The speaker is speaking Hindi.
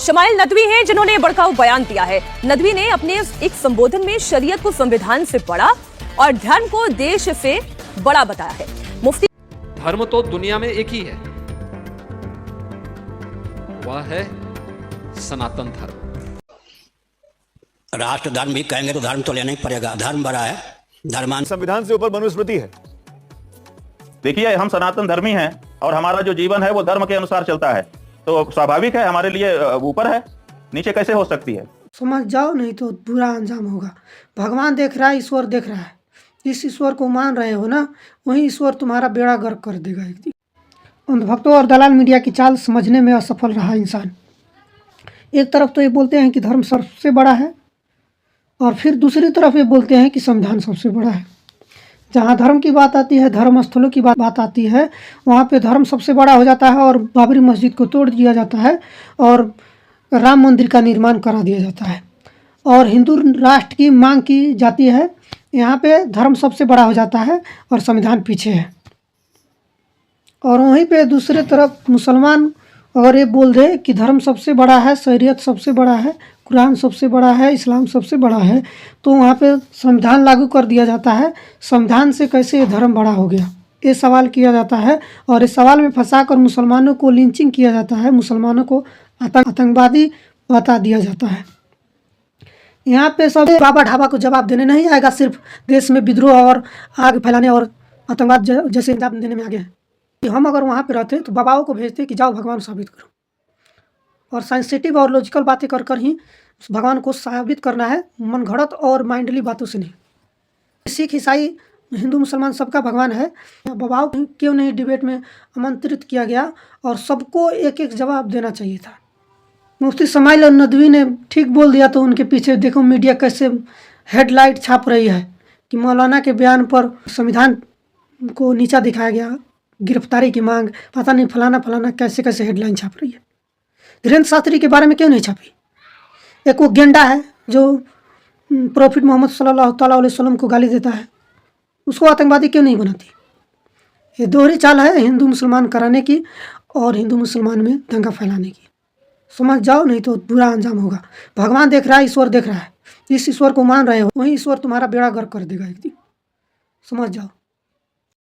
शमाइल नदवी हैं जिन्होंने भड़काऊ बयान दिया है। नदवी ने अपने एक संबोधन में शरीयत को संविधान से बड़ा और धर्म को देश से बड़ा बताया है। मुफ्ती धर्म तो दुनिया में एक ही है, वह है सनातन धर्म। राष्ट्र धर्म भी कहेंगे तो धर्म तो लेना ही पड़ेगा। धर्म बड़ा है, धर्मान संविधान से ऊपर मनुस्मृति है। देखिए, हम सनातन धर्मी हैं और हमारा जो जीवन है वो धर्म के अनुसार चलता है, तो स्वाभाविक है हमारे लिए ऊपर है, नीचे कैसे हो सकती है। समझ जाओ, नहीं तो बुरा अंजाम होगा। भगवान देख रहा है, ईश्वर देख रहा है। जिस ईश्वर को मान रहे हो ना, वही ईश्वर तुम्हारा बेड़ा गर्क कर देगा एक दिन। अंधभक्तों और दलाल मीडिया की चाल समझने में असफल रहा इंसान। एक तरफ तो ये बोलते हैं कि धर्म सबसे बड़ा है और फिर दूसरी तरफ ये बोलते हैं कि संविधान सबसे बड़ा है। जहाँ धर्म की बात आती है, धर्म स्थलों की बात आती है, वहाँ पे धर्म सबसे बड़ा हो जाता है और बाबरी मस्जिद को तोड़ दिया जाता है और राम मंदिर का निर्माण करा दिया जाता है और हिंदू राष्ट्र की मांग की जाती है। यहाँ पे धर्म सबसे बड़ा हो जाता है और संविधान पीछे है। और वहीं पे दूसरी तरफ मुसलमान अगर ये बोल दे कि धर्म सबसे बड़ा है, शरीयत सबसे बड़ा है, कुरान सबसे बड़ा है, इस्लाम सबसे बड़ा है, तो वहाँ पे संविधान लागू कर दिया जाता है। संविधान से कैसे ये धर्म बड़ा हो गया, ये सवाल किया जाता है और इस सवाल में फंसाकर मुसलमानों को लिंचिंग किया जाता है, मुसलमानों को आतंकवादी बता दिया जाता है। यहाँ पे सब बाबा ढाबा को जवाब देने नहीं आएगा, सिर्फ देश में विद्रोह और आग फैलाने और आतंकवाद जैसे जवाब देने में आगे हैं। हम अगर वहाँ पे रहते तो बाबाओं को भेजते कि जाओ भगवान साबित करो, और सेंसिटिव और लॉजिकल बातें कर कर ही भगवान को साबित करना है, मनगढ़ंत और माइंडली बातों से नहीं। सिख ईसाई हिंदू मुसलमान सबका भगवान है। बाबाओं को क्यों नहीं डिबेट में आमंत्रित किया गया और सबको एक एक जवाब देना चाहिए था। मुफ्ती शमाइल और नदवी ने ठीक बोल दिया तो उनके पीछे देखो मीडिया कैसे हेडलाइट छाप रही है कि मौलाना के बयान पर संविधान को नीचा दिखाया गया, गिरफ्तारी की मांग, पता नहीं फलाना फलाना कैसे कैसे हेडलाइन छाप रही है। धीरेन्द्र शास्त्री के बारे में क्यों नहीं छापी? एक वो गेंडा है जो प्रॉफिट मोहम्मद सल्लल्लाहु अलैहि वसल्लम को गाली देता है, उसको आतंकवादी क्यों नहीं बनाती? ये दोहरी चाल है हिंदू मुसलमान कराने की और हिंदू मुसलमान में दंगा फैलाने की। समझ जाओ, नहीं तो बुरा अंजाम होगा। भगवान देख रहा है, ईश्वर देख रहा है। जिस ईश्वर को मान रहे हो वही ईश्वर तुम्हारा बेड़ा गर्क कर देगा एक दिन। समझ जाओ।